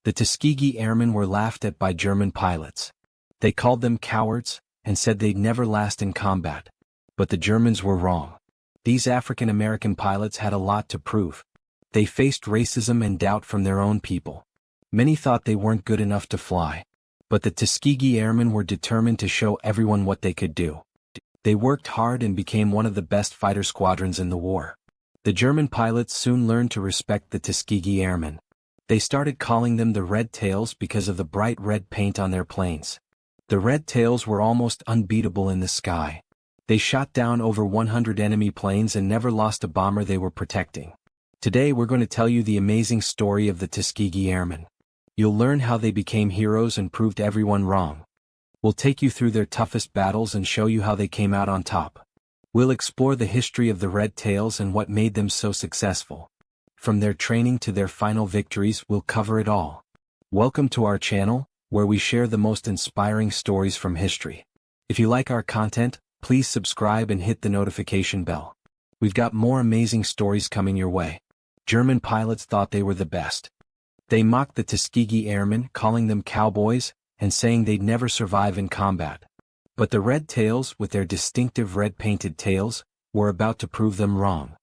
The Tuskegee Airmen were laughed at by German pilots. They called them cowards and said they'd never last in combat. But the Germans were wrong. These African American pilots had a lot to prove. They faced racism and doubt from their own people. Many thought they weren't good enough to fly. But the Tuskegee Airmen were determined to show everyone what they could do. They worked hard and became one of the best fighter squadrons in the war. The German pilots soon learned to respect the Tuskegee Airmen. They started calling them the Red Tails because of the bright red paint on their planes. The Red Tails were almost unbeatable in the sky. They shot down over 100 enemy planes and never lost a bomber they were protecting. Today we're going to tell you the amazing story of the Tuskegee Airmen. You'll learn how they became heroes and proved everyone wrong. We'll take you through their toughest battles and show you how they came out on top. We'll explore the history of the Red Tails and what made them so successful. From their training to their final victories, we'll cover it all. Welcome to our channel, where we share the most inspiring stories from history. If you like our content, please subscribe and hit the notification bell. We've got more amazing stories coming your way. German pilots thought they were the best. They mocked the Tuskegee Airmen, calling them cowboys, and saying they'd never survive in combat. But the Red Tails, with their distinctive red-painted tails, were about to prove them wrong.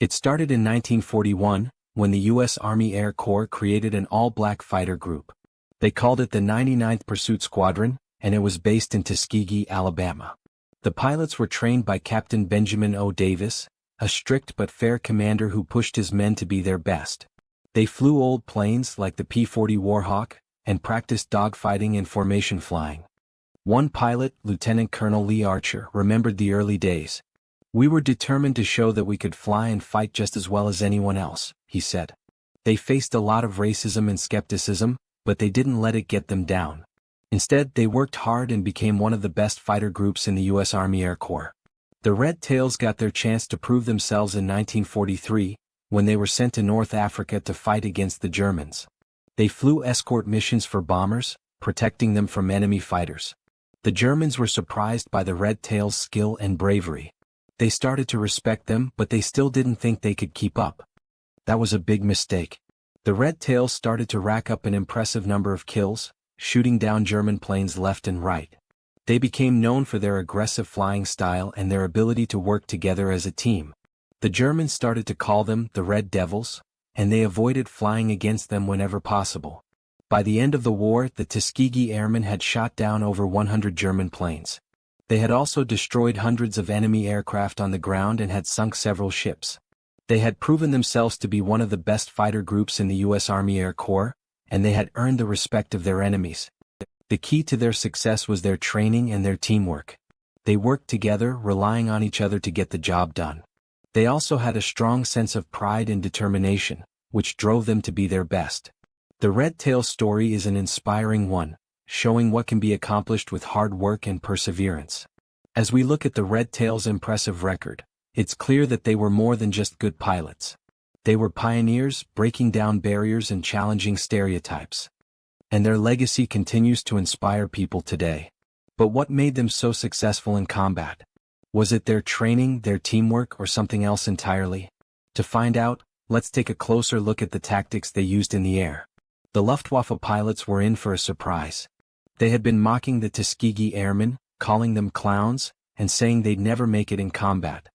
It started in 1941, when the U.S. Army Air Corps created an all-black fighter group. They called it the 99th Pursuit Squadron, and it was based in Tuskegee, Alabama. The pilots were trained by Captain Benjamin O. Davis, a strict but fair commander who pushed his men to be their best. They flew old planes like the P-40 Warhawk, and practiced dogfighting and formation flying. One pilot, Lieutenant Colonel Lee Archer, remembered the early days. "We were determined to show that we could fly and fight just as well as anyone else," he said. They faced a lot of racism and skepticism, but they didn't let it get them down. Instead, they worked hard and became one of the best fighter groups in the U.S. Army Air Corps. The Red Tails got their chance to prove themselves in 1943, when they were sent to North Africa to fight against the Germans. They flew escort missions for bombers, protecting them from enemy fighters. The Germans were surprised by the Red Tails' skill and bravery. They started to respect them, but they still didn't think they could keep up. That was a big mistake. The Red Tails started to rack up an impressive number of kills, shooting down German planes left and right. They became known for their aggressive flying style and their ability to work together as a team. The Germans started to call them the Red Devils, and they avoided flying against them whenever possible. By the end of the war, the Tuskegee Airmen had shot down over 100 German planes. They had also destroyed hundreds of enemy aircraft on the ground and had sunk several ships. They had proven themselves to be one of the best fighter groups in the U.S. Army Air Corps, and they had earned the respect of their enemies. The key to their success was their training and their teamwork. They worked together, relying on each other to get the job done. They also had a strong sense of pride and determination, which drove them to be their best. The Red Tail story is an inspiring one, showing what can be accomplished with hard work and perseverance. As we look at the Red Tails' impressive record, it's clear that they were more than just good pilots. They were pioneers, breaking down barriers and challenging stereotypes. And their legacy continues to inspire people today. But what made them so successful in combat? Was it their training, their teamwork, or something else entirely? To find out, let's take a closer look at the tactics they used in the air. The Luftwaffe pilots were in for a surprise. They had been mocking the Tuskegee Airmen, calling them clowns, and saying they'd never make it in combat.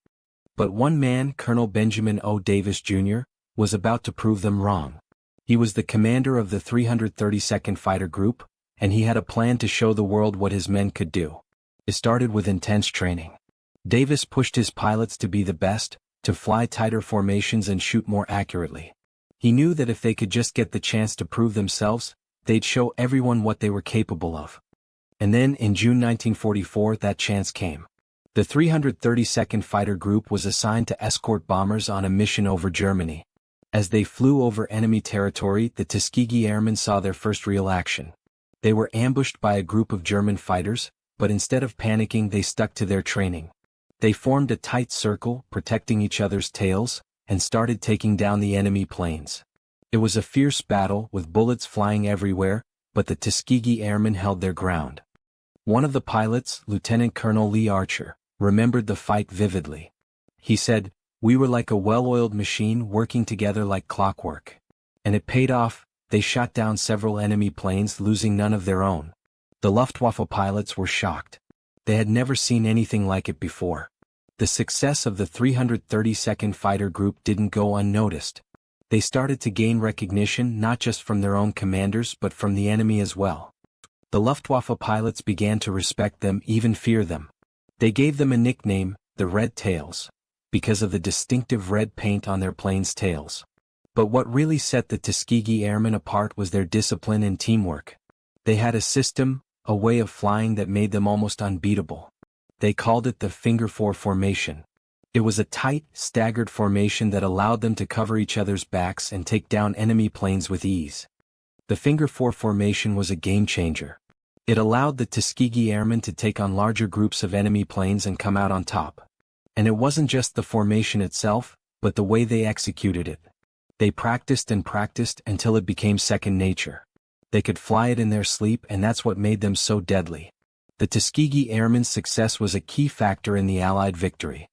But one man, Colonel Benjamin O. Davis, Jr., was about to prove them wrong. He was the commander of the 332nd Fighter Group, and he had a plan to show the world what his men could do. It started with intense training. Davis pushed his pilots to be the best, to fly tighter formations and shoot more accurately. He knew that if they could just get the chance to prove themselves, they'd show everyone what they were capable of. And then, in June 1944, that chance came. The 332nd Fighter Group was assigned to escort bombers on a mission over Germany. As they flew over enemy territory, the Tuskegee Airmen saw their first real action. They were ambushed by a group of German fighters, but instead of panicking, they stuck to their training. They formed a tight circle, protecting each other's tails, and started taking down the enemy planes. It was a fierce battle, with bullets flying everywhere, but the Tuskegee Airmen held their ground. One of the pilots, Lieutenant Colonel Lee Archer, remembered the fight vividly. He said, "We were like a well-oiled machine working together like clockwork. And it paid off, They shot down several enemy planes, losing none of their own. The Luftwaffe pilots were shocked. They had never seen anything like it before. The success of the 332nd Fighter Group didn't go unnoticed. They started to gain recognition not just from their own commanders but from the enemy as well. The Luftwaffe pilots began to respect them, even fear them. They gave them a nickname, the Red Tails, because of the distinctive red paint on their planes' tails. But what really set the Tuskegee Airmen apart was their discipline and teamwork. They had a system, a way of flying that made them almost unbeatable. They called it the Finger Four Formation. It was a tight, staggered formation that allowed them to cover each other's backs and take down enemy planes with ease. The Finger Four Formation was a game-changer. It allowed the Tuskegee Airmen to take on larger groups of enemy planes and come out on top. And it wasn't just the formation itself, but the way they executed it. They practiced and practiced until it became second nature. They could fly it in their sleep, and that's what made them so deadly. The Tuskegee Airmen's success was a key factor in the Allied victory.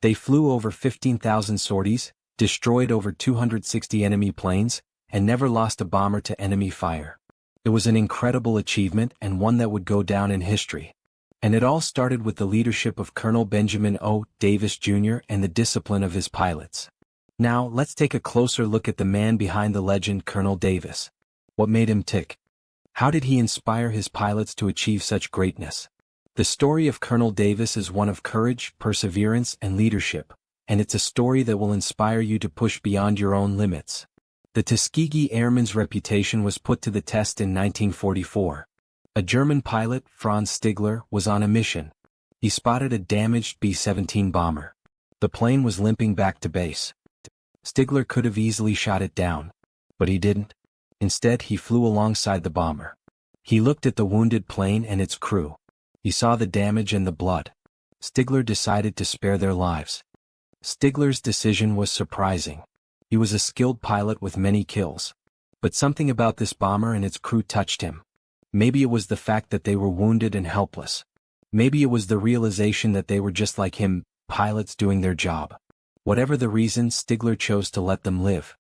They flew over 15,000 sorties, destroyed over 260 enemy planes, and never lost a bomber to enemy fire. It was an incredible achievement and one that would go down in history. And it all started with the leadership of Colonel Benjamin O. Davis Jr. and the discipline of his pilots. Now, let's take a closer look at the man behind the legend, Colonel Davis. What made him tick? How did he inspire his pilots to achieve such greatness? The story of Colonel Davis is one of courage, perseverance, and leadership, and it's a story that will inspire you to push beyond your own limits. The Tuskegee Airmen's reputation was put to the test in 1944. A German pilot, Franz Stigler, was on a mission. He spotted a damaged B-17 bomber. The plane was limping back to base. Stigler could have easily shot it down, but he didn't. Instead, he flew alongside the bomber. He looked at the wounded plane and its crew. He saw the damage and the blood. Stigler decided to spare their lives. Stigler's decision was surprising. He was a skilled pilot with many kills. But something about this bomber and its crew touched him. Maybe it was the fact that they were wounded and helpless. Maybe it was the realization that they were just like him, pilots doing their job. Whatever the reason, Stigler chose to let them live.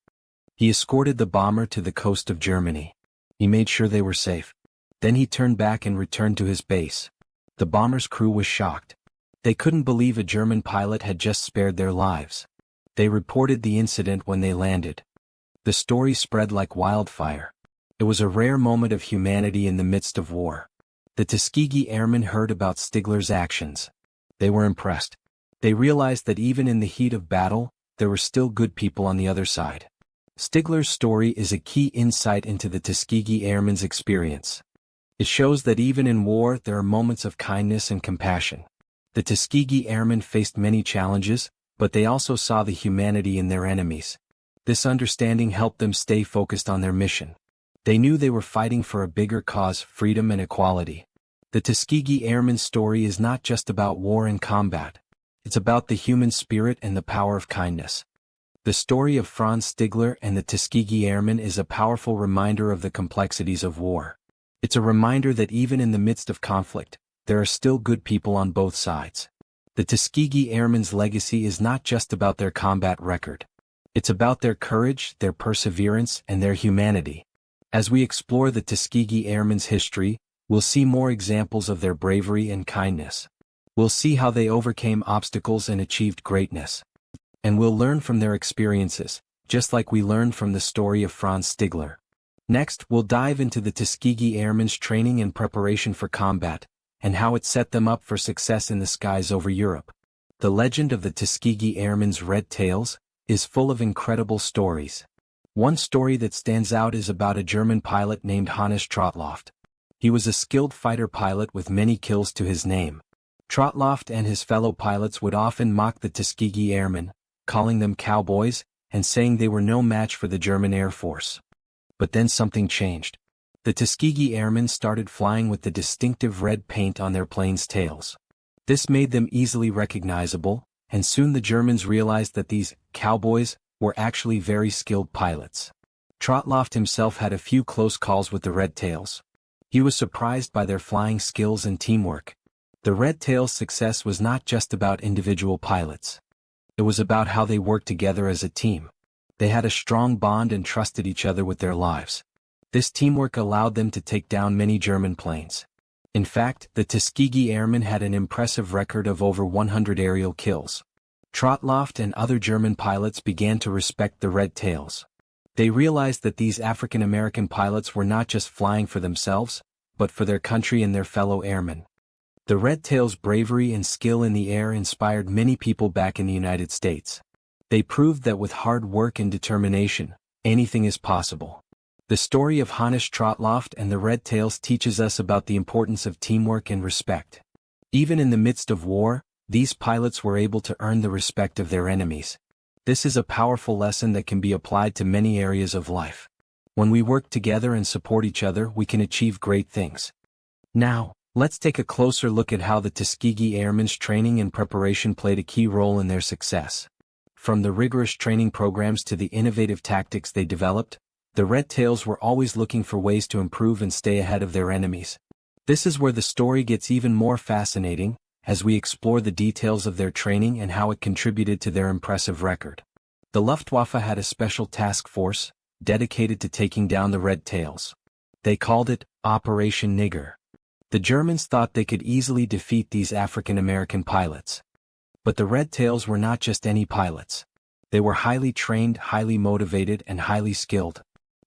He escorted the bomber to the coast of Germany. He made sure they were safe. Then he turned back and returned to his base. The bomber's crew was shocked. They couldn't believe a German pilot had just spared their lives. They reported the incident when they landed. The story spread like wildfire. It was a rare moment of humanity in the midst of war. The Tuskegee Airmen heard about Stigler's actions. They were impressed. They realized that even in the heat of battle, there were still good people on the other side. Stigler's story is a key insight into the Tuskegee Airmen's experience. It shows that even in war there are moments of kindness and compassion. The Tuskegee Airmen faced many challenges, but they also saw the humanity in their enemies. This understanding helped them stay focused on their mission. They knew they were fighting for a bigger cause, freedom and equality. The Tuskegee Airmen's story is not just about war and combat. It's about the human spirit and the power of kindness. The story of Franz Stigler and the Tuskegee Airmen is a powerful reminder of the complexities of war. It's a reminder that even in the midst of conflict, there are still good people on both sides. The Tuskegee Airmen's legacy is not just about their combat record. It's about their courage, their perseverance, and their humanity. As we explore the Tuskegee Airmen's history, we'll see more examples of their bravery and kindness. We'll see how they overcame obstacles and achieved greatness. And we'll learn from their experiences, just like we learned from the story of Franz Stigler. Next, we'll dive into the Tuskegee Airmen's training and preparation for combat, and how it set them up for success in the skies over Europe. The legend of the Tuskegee Airmen's Red Tails is full of incredible stories. One story that stands out is about a German pilot named Hannes Trotloft. He was a skilled fighter pilot with many kills to his name. Trotloft and his fellow pilots would often mock the Tuskegee Airmen, calling them cowboys, and saying they were no match for the German Air Force. But then something changed. The Tuskegee Airmen started flying with the distinctive red paint on their planes' tails. This made them easily recognizable, and soon the Germans realized that these cowboys were actually very skilled pilots. Trotloft himself had a few close calls with the Red Tails. He was surprised by their flying skills and teamwork. The Red Tails' success was not just about individual pilots. It was about how they worked together as a team. They had a strong bond and trusted each other with their lives. This teamwork allowed them to take down many German planes. In fact, the Tuskegee Airmen had an impressive record of over 100 aerial kills. Trotloff and other German pilots began to respect the Red Tails. They realized that these African American pilots were not just flying for themselves, but for their country and their fellow airmen. The Red Tails' bravery and skill in the air inspired many people back in the United States. They proved that with hard work and determination, anything is possible. The story of Hannes Trotloff and the Red Tails teaches us about the importance of teamwork and respect. Even in the midst of war, these pilots were able to earn the respect of their enemies. This is a powerful lesson that can be applied to many areas of life. When we work together and support each other, we can achieve great things. Now, let's take a closer look at how the Tuskegee Airmen's training and preparation played a key role in their success. From the rigorous training programs to the innovative tactics they developed, the Red Tails were always looking for ways to improve and stay ahead of their enemies. This is where the story gets even more fascinating, as we explore the details of their training and how it contributed to their impressive record. The Luftwaffe had a special task force, dedicated to taking down the Red Tails. They called it Operation Nigger. The Germans thought they could easily defeat these African American pilots. But the Red Tails were not just any pilots. They were highly trained, highly motivated, and highly skilled.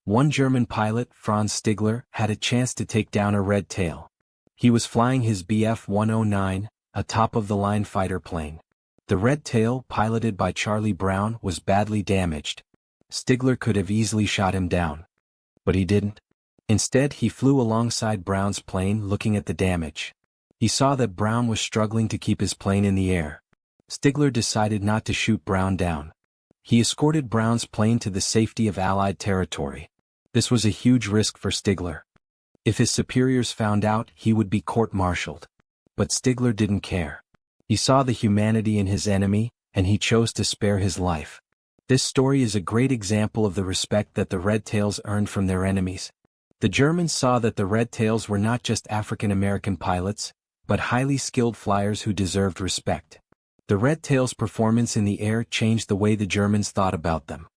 One German pilot, Franz Stigler, had a chance to take down a Red Tail. He was flying his Bf-109, a top-of-the-line fighter plane. The Red Tail, piloted by Charlie Brown, was badly damaged. Stigler could have easily shot him down. But he didn't. Instead, he flew alongside Brown's plane looking at the damage. He saw that Brown was struggling to keep his plane in the air. Stigler decided not to shoot Brown down. He escorted Brown's plane to the safety of Allied territory. This was a huge risk for Stigler. If his superiors found out, he would be court-martialed. But Stigler didn't care. He saw the humanity in his enemy, and he chose to spare his life. This story is a great example of the respect that the Red Tails earned from their enemies. The Germans saw that the Red Tails were not just African American pilots, but highly skilled flyers who deserved respect. The Red Tails' performance in the air changed the way the Germans thought about them.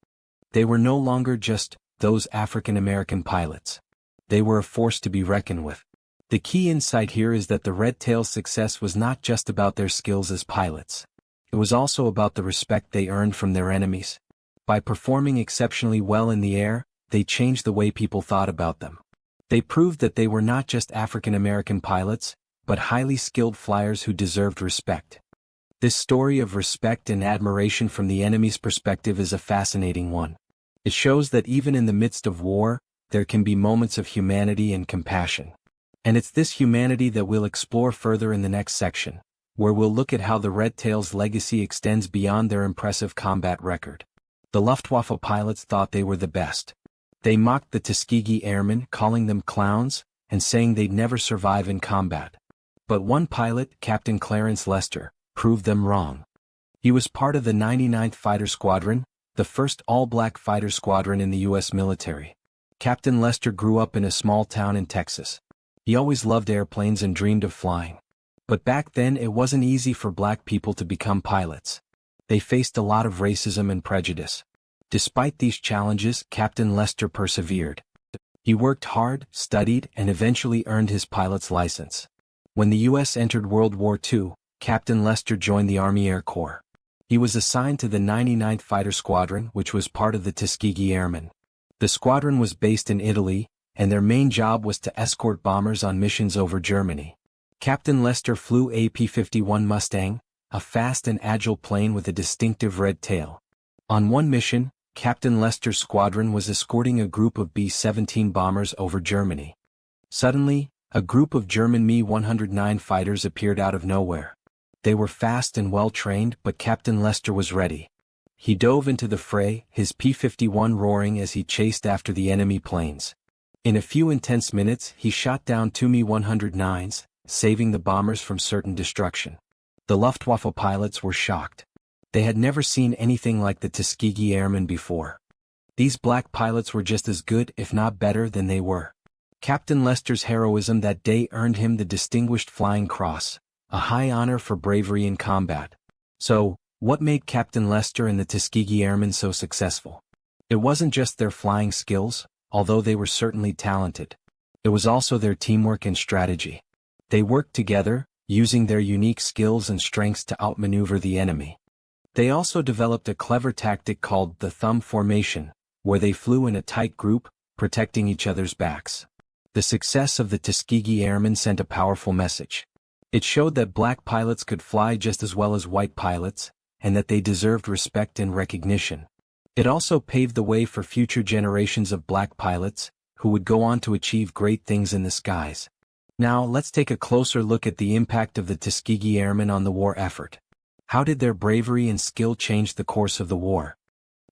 They were no longer just those African American pilots. They were a force to be reckoned with. The key insight here is that the Red Tails' success was not just about their skills as pilots. It was also about the respect they earned from their enemies. By performing exceptionally well in the air, they changed the way people thought about them. They proved that they were not just African American pilots, but highly skilled flyers who deserved respect. This story of respect and admiration from the enemy's perspective is a fascinating one. It shows that even in the midst of war, there can be moments of humanity and compassion. And it's this humanity that we'll explore further in the next section, where we'll look at how the Red Tails' legacy extends beyond their impressive combat record. The Luftwaffe pilots thought they were the best. They mocked the Tuskegee Airmen, calling them clowns, and saying they'd never survive in combat. But one pilot, Captain Clarence Lester, proved them wrong. He was part of the 99th Fighter Squadron, the first all-black fighter squadron in the U.S. military. Captain Lester grew up in a small town in Texas. He always loved airplanes and dreamed of flying. But back then it wasn't easy for black people to become pilots. They faced a lot of racism and prejudice. Despite these challenges, Captain Lester persevered. He worked hard, studied, and eventually earned his pilot's license. When the U.S. entered World War II, Captain Lester joined the Army Air Corps. He was assigned to the 99th Fighter Squadron, which was part of the Tuskegee Airmen. The squadron was based in Italy, and their main job was to escort bombers on missions over Germany. Captain Lester flew a P-51 Mustang, a fast and agile plane with a distinctive red tail. On one mission, Captain Lester's squadron was escorting a group of B-17 bombers over Germany. Suddenly, a group of German Me-109 fighters appeared out of nowhere. They were fast and well-trained, but Captain Lester was ready. He dove into the fray, his P-51 roaring as he chased after the enemy planes. In a few intense minutes, he shot down two Me-109s, saving the bombers from certain destruction. The Luftwaffe pilots were shocked. They had never seen anything like the Tuskegee Airmen before. These black pilots were just as good, if not better, than they were. Captain Lester's heroism that day earned him the Distinguished Flying Cross, a high honor for bravery in combat. So, what made Captain Lester and the Tuskegee Airmen so successful? It wasn't just their flying skills, although they were certainly talented. It was also their teamwork and strategy. They worked together, using their unique skills and strengths to outmaneuver the enemy. They also developed a clever tactic called the thumb formation, where they flew in a tight group, protecting each other's backs. The success of the Tuskegee Airmen sent a powerful message. It showed that black pilots could fly just as well as white pilots, and that they deserved respect and recognition. It also paved the way for future generations of black pilots, who would go on to achieve great things in the skies. Now let's take a closer look at the impact of the Tuskegee Airmen on the war effort. How did their bravery and skill change the course of the war?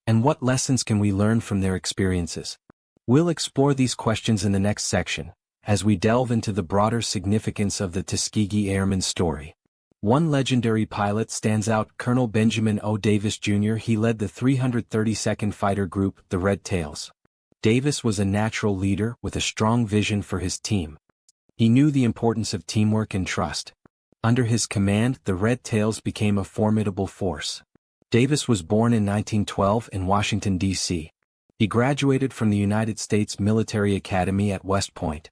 And what lessons can we learn from their experiences? We'll explore these questions in the next section, as we delve into the broader significance of the Tuskegee Airmen story. One legendary pilot stands out, Colonel Benjamin O. Davis Jr. He led the 332nd Fighter Group, the Red Tails. Davis was a natural leader with a strong vision for his team. He knew the importance of teamwork and trust. Under his command, the Red Tails became a formidable force. Davis was born in 1912 in Washington, D.C. He graduated from the United States Military Academy at West Point.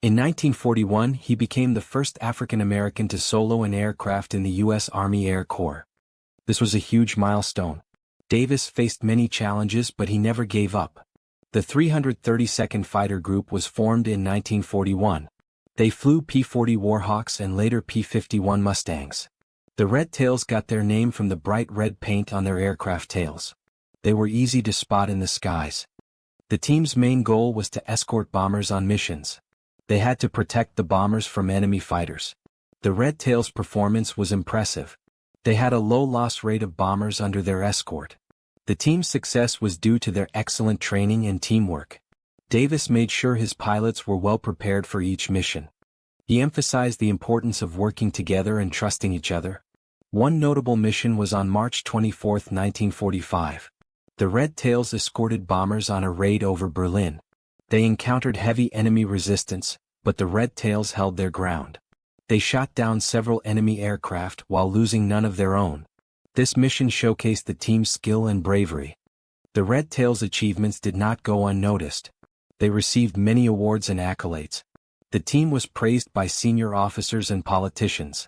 In 1941, he became the first African American to solo an aircraft in the U.S. Army Air Corps. This was a huge milestone. Davis faced many challenges, but he never gave up. The 332nd Fighter Group was formed in 1941. They flew P-40 Warhawks and later P-51 Mustangs. The Red Tails got their name from the bright red paint on their aircraft tails. They were easy to spot in the skies. The team's main goal was to escort bombers on missions. They had to protect the bombers from enemy fighters. The Red Tails' performance was impressive. They had a low loss rate of bombers under their escort. The team's success was due to their excellent training and teamwork. Davis made sure his pilots were well prepared for each mission. He emphasized the importance of working together and trusting each other. One notable mission was on March 24, 1945. The Red Tails escorted bombers on a raid over Berlin. They encountered heavy enemy resistance, but the Red Tails held their ground. They shot down several enemy aircraft while losing none of their own. This mission showcased the team's skill and bravery. The Red Tails' achievements did not go unnoticed. They received many awards and accolades. The team was praised by senior officers and politicians.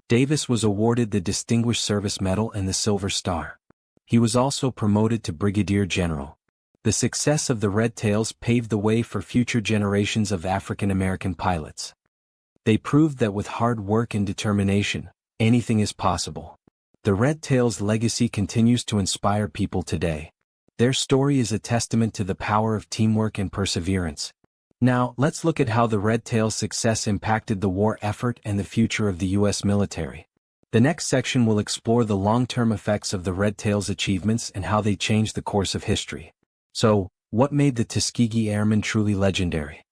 Davis was awarded the Distinguished Service Medal and the Silver Star. He was also promoted to Brigadier General. The success of the Red Tails paved the way for future generations of African American pilots. They proved that with hard work and determination, anything is possible. The Red Tails' legacy continues to inspire people today. Their story is a testament to the power of teamwork and perseverance. Now, let's look at how the Red Tails' success impacted the war effort and the future of the U.S. military. The next section will explore the long-term effects of the Red Tails' achievements and how they changed the course of history. So, what made the Tuskegee Airmen truly legendary?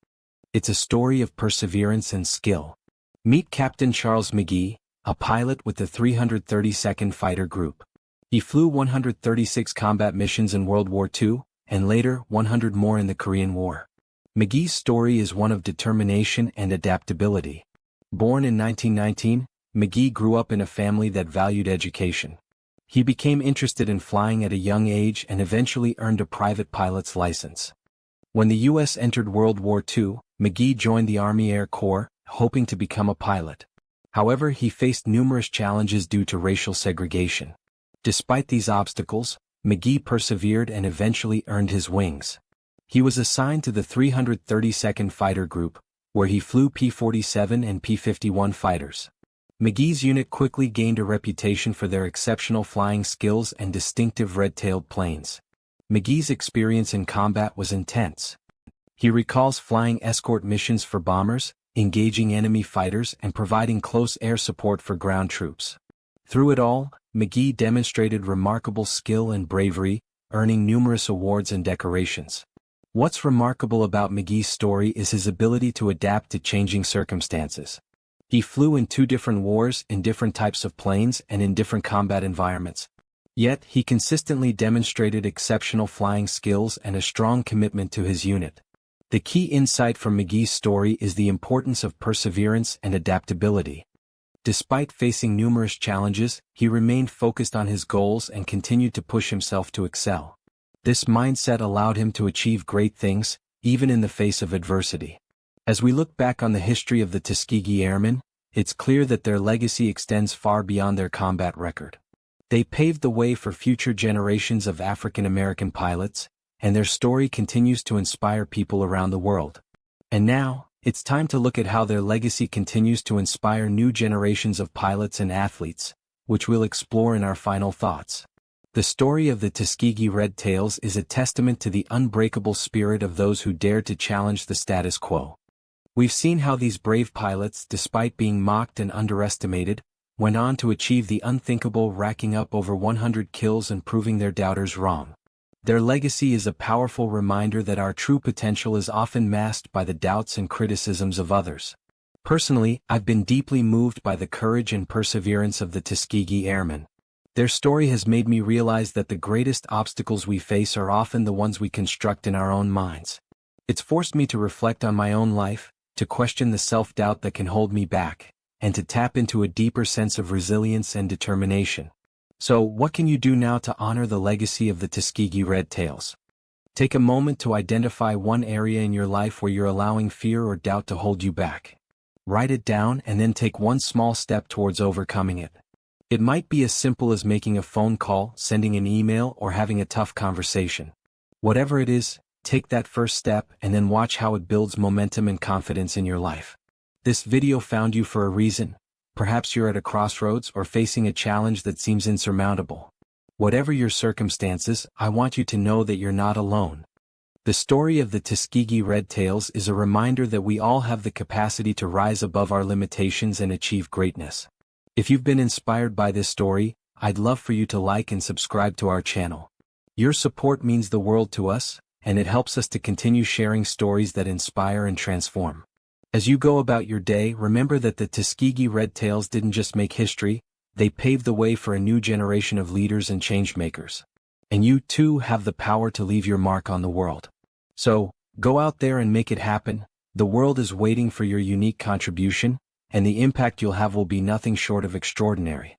It's a story of perseverance and skill. Meet Captain Charles McGee, a pilot with the 332nd Fighter Group. He flew 136 combat missions in World War II, and later 100 more in the Korean War. McGee's story is one of determination and adaptability. Born in 1919, McGee grew up in a family that valued education. He became interested in flying at a young age and eventually earned a private pilot's license. When the U.S. entered World War II, McGee joined the Army Air Corps, hoping to become a pilot. However, he faced numerous challenges due to racial segregation. Despite these obstacles, McGee persevered and eventually earned his wings. He was assigned to the 332nd Fighter Group, where he flew P-47 and P-51 fighters. McGee's unit quickly gained a reputation for their exceptional flying skills and distinctive red-tailed planes. McGee's experience in combat was intense. He recalls flying escort missions for bombers, engaging enemy fighters and providing close air support for ground troops. Through it all, McGee demonstrated remarkable skill and bravery, earning numerous awards and decorations. What's remarkable about McGee's story is his ability to adapt to changing circumstances. He flew in 2 different wars in different types of planes and in different combat environments. Yet, he consistently demonstrated exceptional flying skills and a strong commitment to his unit. The key insight from McGee's story is the importance of perseverance and adaptability. Despite facing numerous challenges, he remained focused on his goals and continued to push himself to excel. This mindset allowed him to achieve great things, even in the face of adversity. As we look back on the history of the Tuskegee Airmen, it's clear that their legacy extends far beyond their combat record. They paved the way for future generations of African American pilots, and their story continues to inspire people around the world. And now, it's time to look at how their legacy continues to inspire new generations of pilots and athletes, which we'll explore in our final thoughts. The story of the Tuskegee Red Tails is a testament to the unbreakable spirit of those who dared to challenge the status quo. We've seen how these brave pilots, despite being mocked and underestimated, went on to achieve the unthinkable, racking up over 100 kills and proving their doubters wrong. Their legacy is a powerful reminder that our true potential is often masked by the doubts and criticisms of others. Personally, I've been deeply moved by the courage and perseverance of the Tuskegee Airmen. Their story has made me realize that the greatest obstacles we face are often the ones we construct in our own minds. It's forced me to reflect on my own life, to question the self-doubt that can hold me back, and to tap into a deeper sense of resilience and determination. So, what can you do now to honor the legacy of the Tuskegee Red Tails? Take a moment to identify one area in your life where you're allowing fear or doubt to hold you back. Write it down and then take one small step towards overcoming it. It might be as simple as making a phone call, sending an email, or having a tough conversation. Whatever it is, take that first step and then watch how it builds momentum and confidence in your life. This video found you for a reason. Perhaps you're at a crossroads or facing a challenge that seems insurmountable. Whatever your circumstances, I want you to know that you're not alone. The story of the Tuskegee Red Tails is a reminder that we all have the capacity to rise above our limitations and achieve greatness. If you've been inspired by this story, I'd love for you to like and subscribe to our channel. Your support means the world to us, and it helps us to continue sharing stories that inspire and transform. As you go about your day, remember that the Tuskegee Red Tails didn't just make history, they paved the way for a new generation of leaders and changemakers. And you too have the power to leave your mark on the world. So, go out there and make it happen. The world is waiting for your unique contribution, and the impact you'll have will be nothing short of extraordinary.